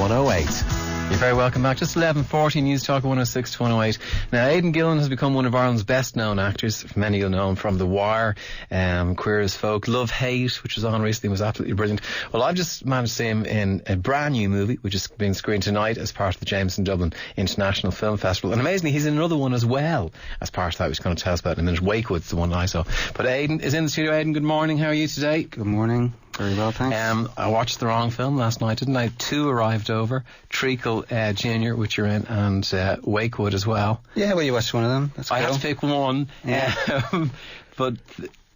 108. You're very welcome back. Just 11:40, Newstalk 106 to 108. Now, Aidan Gillen has become one of Ireland's best-known actors. Many will know him from The Wire, Queer as Folk, Love Hate, which was on recently, was absolutely brilliant. Well, I've just managed to see him in a brand new movie, which is being screened tonight as part of the Jameson Dublin International Film Festival. And amazingly, he's in another one as well as part of that, which he's going to tell us about in a minute. Wakewood's the one I saw. But Aidan is in the studio. Aidan, good morning. How are you today? Good morning. Very well, thanks. I watched the wrong film last night, didn't I? Two arrived over. Treacle Jr, which you're in, and Wakewood as well. Yeah, well, you watched one of them. That's cool. I had to pick one. Yeah. But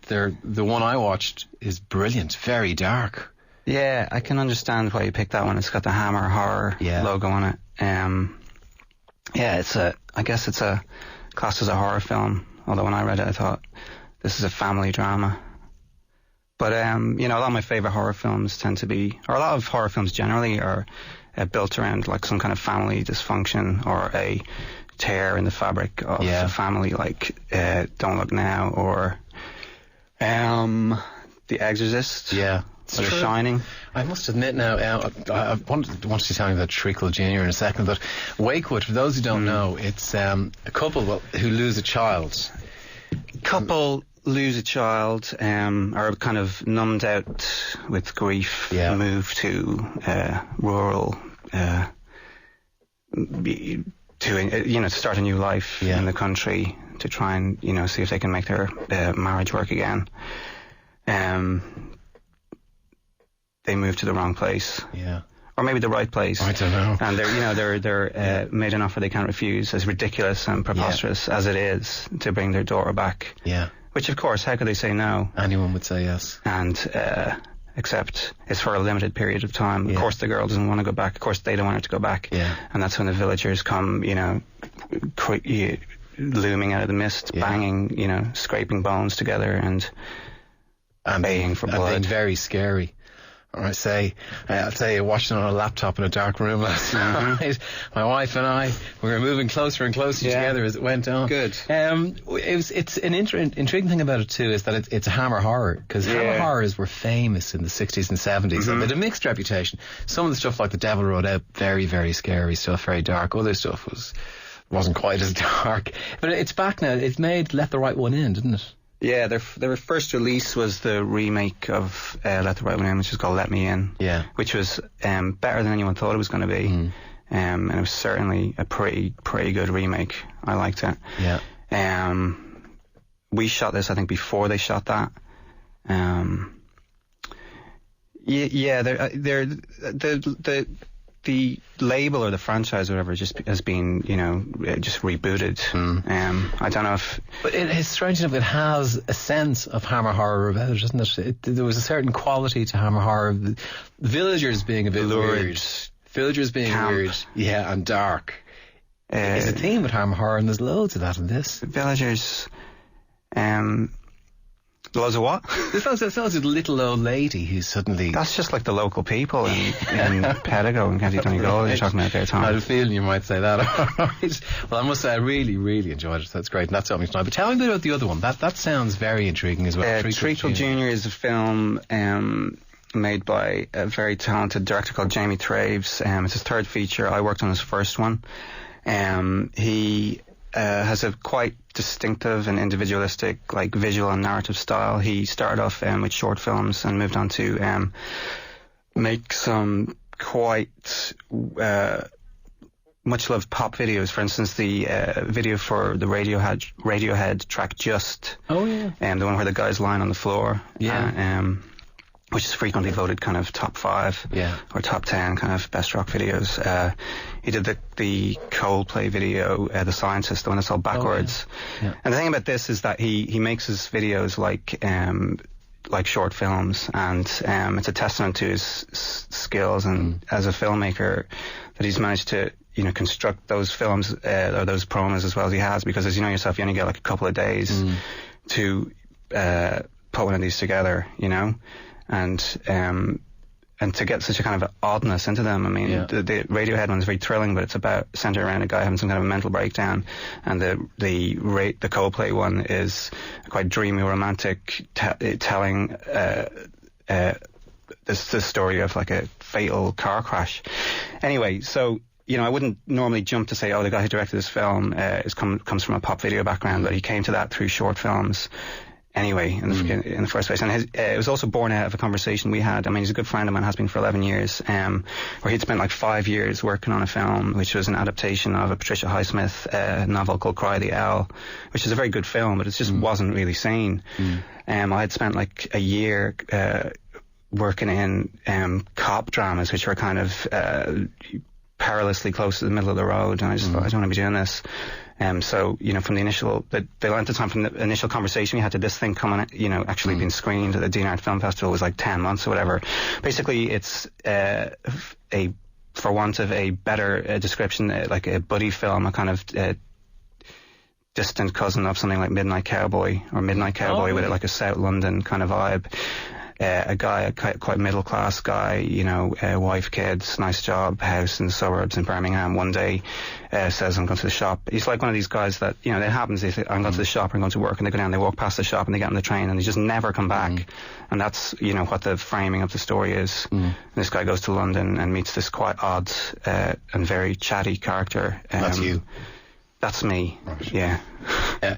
the one I watched is brilliant, very dark. Yeah, I can understand why you picked that one. It's got the Hammer Horror logo on it. Yeah, I guess it's classed as a horror film, although when I read it I thought this is a family drama. But, a lot of my favourite horror films tend to be, or a lot of horror films generally are built around like some kind of family dysfunction or a tear in the fabric of a family, like Don't Look Now or The Exorcist. Yeah. Or The Shining. I must admit now, I want to tell you about Treacle Jr in a second, but Wakewood, for those who don't know, it's a couple who lose a child. Lose a child, are kind of numbed out with grief, move to rural, to start a new life in the country to try and, see if they can make their marriage work again. They move to the wrong place. Yeah. Or maybe the right place. I don't know. And they're made an offer they can't refuse, as ridiculous and preposterous as it is, to bring their daughter back. Yeah. Which, of course, how could they say no? Anyone would say yes. And except it's for a limited period of time. Of course, the girl doesn't want to go back. Of course, they don't want her to go back. Yeah. And that's when the villagers come, looming out of the mist, banging, scraping bones together and baying for blood. And being very scary. I'll tell you, watching on a laptop in a dark room last night. My wife and I, we were moving closer and closer together as it went on. Good. It's an intriguing thing about it too is that it's a Hammer Horror, because Hammer Horrors were famous in the 60s and 70s, and they had a mixed reputation. Some of the stuff like The Devil Rode Out, very, very scary stuff, very dark. Other stuff wasn't quite as dark. But it's back now. It's made Let the Right One In, didn't it? Yeah, their first release was the remake of Let the Right One In, which is called Let Me In. Yeah. Which was better than anyone thought it was going to be. And it was certainly a pretty good remake. I liked it. Yeah. We shot this, I think, before they shot that. The label or the franchise or whatever just has been, just rebooted. I don't know if... But it's strange enough, it has a sense of Hammer Horror about it, doesn't it? There was a certain quality to Hammer Horror. The villagers being a bit weird. Villagers being weird. Yeah, and dark. It's a theme with Hammer Horror, and there's loads of that in this. Villagers... Loads of what? There's loads of little old lady who's suddenly... That's just like the local people in Pedigo and County Donegal you're talking about there, Tom. I had a feeling you might say that. All right. Well, I must say I really, really enjoyed it. That's great. And that's something tonight. But tell me a bit about the other one. That sounds very intriguing as well. Treacle Jr is a film made by a very talented director called Jamie Traves. It's his third feature. I worked on his first one. He... has a quite distinctive and individualistic, visual and narrative style. He started off with short films and moved on to make some quite much loved pop videos. For instance, the video for the Radiohead track "Just." Oh yeah. The one where the guy's lying on the floor. Yeah. Which is frequently voted kind of top 5 or top 10 kind of best rock videos. He did the Coldplay video, The Scientist, the one that's all backwards. And the thing about this is that he makes his videos like short films, and it's a testament to his skills and as a filmmaker that he's managed to construct those films or those promos as well as he has, because as you know yourself, you only get like a couple of days to put one of these together, and to get such a kind of oddness into them. I mean, the Radiohead one's very thrilling, but it's about centered around a guy having some kind of a mental breakdown, and the Coldplay one is quite dreamy, romantic, telling this story of like a fatal car crash. Anyway, so I wouldn't normally jump to say, the guy who directed this film comes from a pop video background, but he came to that through short films. Anyway, in the first place. And it was also born out of a conversation we had. I mean, he's a good friend of mine, has been for 11 years, where he'd spent like 5 years working on a film, which was an adaptation of a Patricia Highsmith novel called Cry the Owl, which is a very good film, but it just wasn't really sane. I had spent like a year working in cop dramas, which were kind of perilously close to the middle of the road, and I just thought, I don't want to be doing this. So, from the length of time from the initial conversation we had to this thing coming, actually being screened at the Dean Art Film Festival was like 10 months or whatever. Basically, it's for want of a better description, like a buddy film, a kind of distant cousin of something like Midnight Cowboy with like a South London kind of vibe. A guy, quite middle class guy, wife, kids, nice job, house in the suburbs in Birmingham. One day says, I'm going to the shop. He's like one of these guys that, it happens. They say, I'm going to the shop, I'm going to work, and they go down, they walk past the shop and they get on the train and they just never come back. And that's, what the framing of the story is. And this guy goes to London and meets this quite odd and very chatty character. That's you. That's me. Right. Yeah.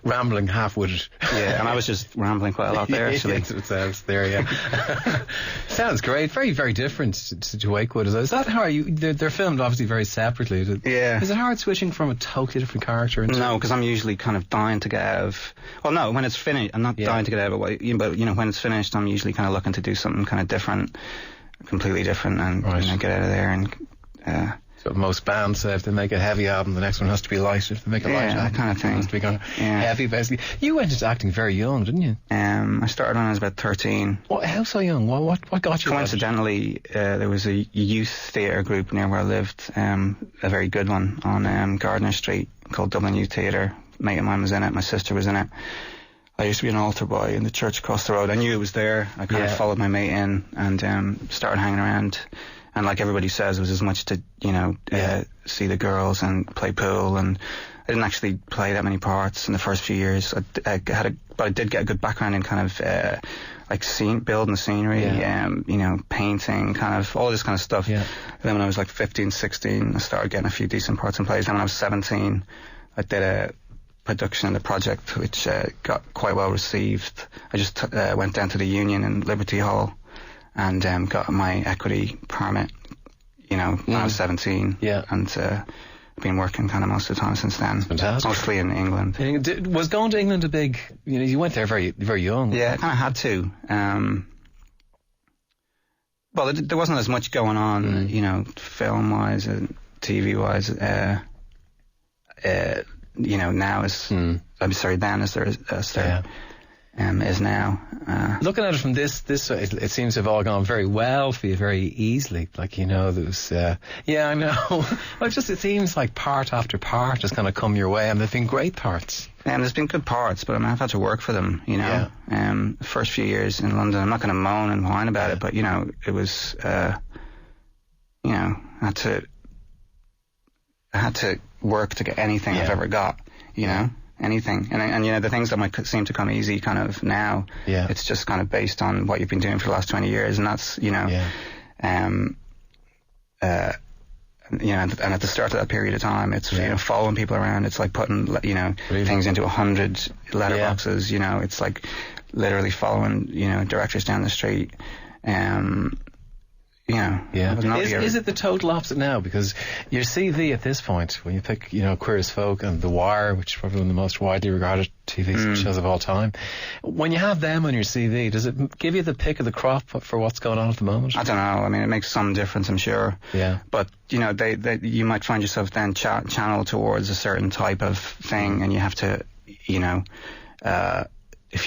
Rambling, half-witted. Yeah, and I was just rambling quite a lot there, actually. That's what it sounds there, yeah. Sounds great. Very, very different to Wakewood. Is that how they're filmed obviously very separately. Yeah. Is it hard switching from a totally different character? No, because I'm usually kind of dying to get out of... Well, no, when it's finished, I'm not dying to get out of it, but when it's finished, I'm usually kind of looking to do something kind of different, completely different, and get out of there and... So most bands, if they make a heavy album, the next one has to be light. If they make a light album, that kind of thing. It has to be kind of heavy, basically. You went into acting very young, didn't you? I started when I was about 13. How so young? What got you? Coincidentally, there was a youth theatre group near where I lived, a very good one on Gardner Street called Dublin Youth Theatre. A mate of mine was in it. My sister was in it. I used to be an altar boy in the church across the road. I knew it was there. I kind of followed my mate in and started hanging around. And like everybody says, it was as much to, see the girls and play pool. And I didn't actually play that many parts in the first few years. But I did get a good background in kind of building scenery, painting, kind of all this kind of stuff. Yeah. And then when I was like 15, 16, I started getting a few decent parts in plays. And when I was 17, I did a production in the project, which got quite well received. I just went down to the Union in Liberty Hall and got my equity permit, when I was 17. Yeah. And I've been working kind of most of the time since then. Fantastic. Mostly in England. Was going to England a big... you went there very, very young. Yeah, I kind of had to. Well, there wasn't as much going on, film-wise and TV-wise, now as... I'm sorry, then as there is now. Looking at it from this way, it seems to have all gone very well for you, very easily. Like, there's, I know. Well, it seems like part after part has kind of come your way, and they've been great parts. There's been good parts, but I've had to work for them, The first few years in London, I'm not going to moan and whine about it, but, it was, I had to work to get anything I've ever got, anything. And the things that might seem to come easy kind of now, it's just kind of based on what you've been doing for the last 20 years. And that's, and at the start of that period of time, it's, following people around. It's like putting, things into 100 letterboxes, it's like literally following, directors down the street. Is it the total opposite now? Because your CV at this point, when you pick, Queer as Folk and The Wire, which is probably one of the most widely regarded TV shows of all time, when you have them on your CV, does it give you the pick of the crop for what's going on at the moment? I don't know. I mean, it makes some difference, I'm sure. Yeah. But, they you might find yourself then channeled towards a certain type of thing, and you have to, if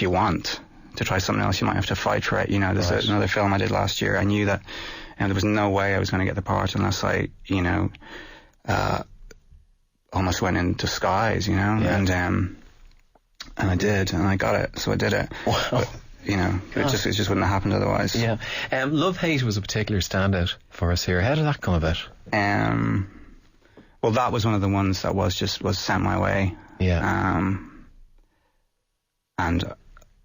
you want to try something else, you might have to fight for it. There's another film I did last year. I knew that there was no way I was going to get the part unless I, almost went in disguise, and I did, and I got it, so I did it. Wow. But, it just wouldn't have happened otherwise. Yeah. Love Hate was a particular standout for us here. How did that come about? Well, that was one of the ones that was sent my way. Yeah. And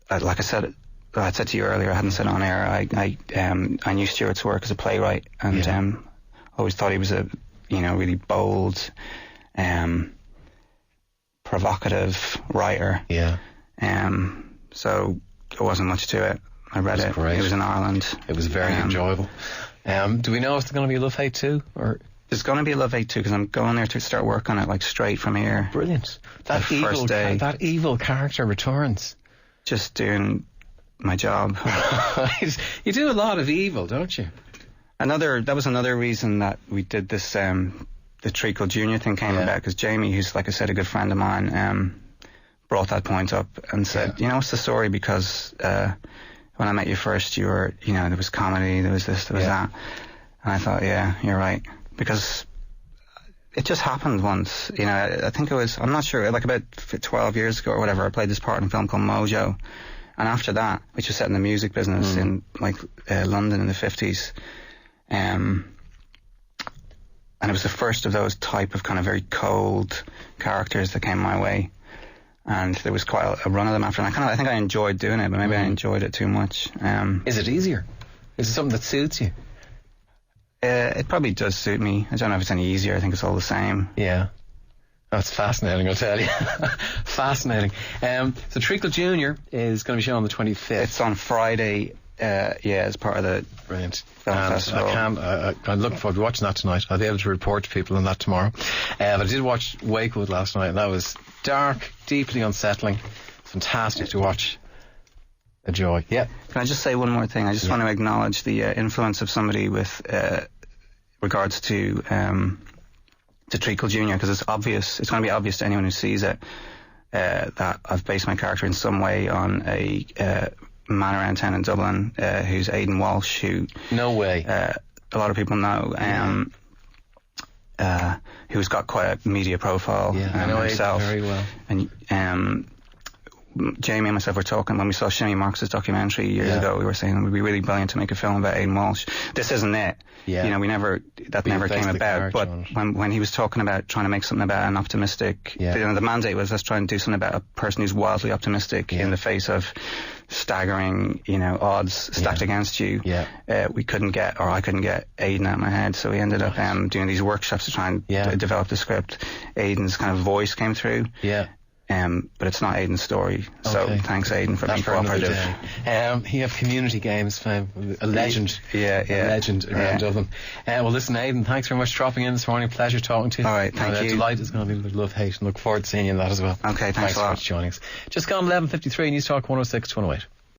like I said, I said to you earlier, I hadn't said on air, I knew Stuart's work as a playwright, and always thought he was a really bold, provocative writer. Yeah. So there wasn't much to it. I read it. Great. It was in Ireland. It was very enjoyable. Do we know if there's going to be a Love Hate 2? Or there's going to be a Love Hate 2 because I'm going there to start work on it like straight from here. Brilliant. That evil character returns. Just doing my job. You do a lot of evil, don't you? That was another reason that we did this. The Treacle Jr. thing came about because Jamie, who's like I said a good friend of mine, brought that point up and said, what's the story? Because when I met you first, you were, there was comedy, there was this, there was that, and I thought, yeah, you're right, because it just happened once. I think it was, I'm not sure, like about 12 years ago or whatever, I played this part in a film called Mojo, and after that, which was set in the music business in like London in the 50s, and it was the first of those type of kind of very cold characters that came my way. And there was quite a run of them after, and I think I enjoyed doing it, but maybe I enjoyed it too much. Is it easier? Is it something that suits you? It probably does suit me. I don't know if it's any easier. I think it's all the same. Yeah. That's fascinating, I'll tell you. Fascinating. So Treacle Jr. is going to be shown on the 25th. It's on Friday. As part of the Brilliant. Film Festival. I'm looking forward to watching that tonight. I'll be able to report to people on that tomorrow. But I did watch Wakewood last night, and that was dark, deeply unsettling. Fantastic to watch. A joy. Yeah. Can I just say one more thing? I just want to acknowledge the influence of somebody with regards to Treacle Jr. because it's obvious. It's going to be obvious to anyone who sees it that I've based my character in some way on a man around town in Dublin who's Aidan Walsh, who no way a lot of people know, who's got quite a media profile I know himself Aidan very well. And Jamie and myself were talking when we saw Shimmy Marx's documentary years ago. We were saying it would be really brilliant to make a film about Aidan Walsh. This isn't it. Yeah. We never came about. But when he was talking about trying to make something about an optimistic, the mandate was let's try and do something about a person who's wildly optimistic in the face of staggering, odds stacked against you. Yeah. I couldn't get Aidan out of my head, so we ended up doing these workshops to try and develop the script. Aidan's kind of voice came through. Yeah. But it's not Aidan's story. So thanks, Aidan, for being cooperative. He have community games fame, a legend. A legend around Dublin. Well, listen, Aidan, thanks very much for dropping in this morning. Pleasure talking to you. All right, thank you. Delight is going to be Love Hate, and look forward to seeing you in that as well. Okay, thanks a lot. For joining us. Just gone 11:53, Newstalk 106 108.